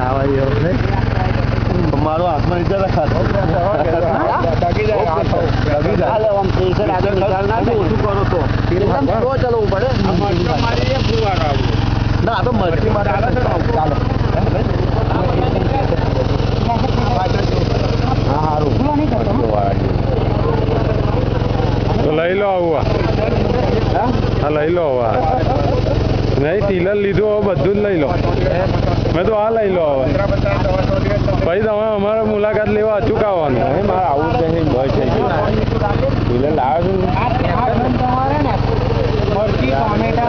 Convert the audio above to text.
આવા એવું નહીં મારો હાથમાં નીચે રખાતો ઓછું કરો તો ચલવું પડે ના આ તો મરચી માટે ચાલો હા સારું તો લઈ લો આવું હા લઈ લો હવે નહીં ટીલર લીધું હવે બધું જ લઈ લો મેં તો આ લઈ લો હવે પછી તમે અમારે મુલાકાત લેવા ચૂકાવવાનું મારે આવું જ નહીં ભય થઈ ગયું ટીલર લાવ્યો છું મરચી ટોમેટા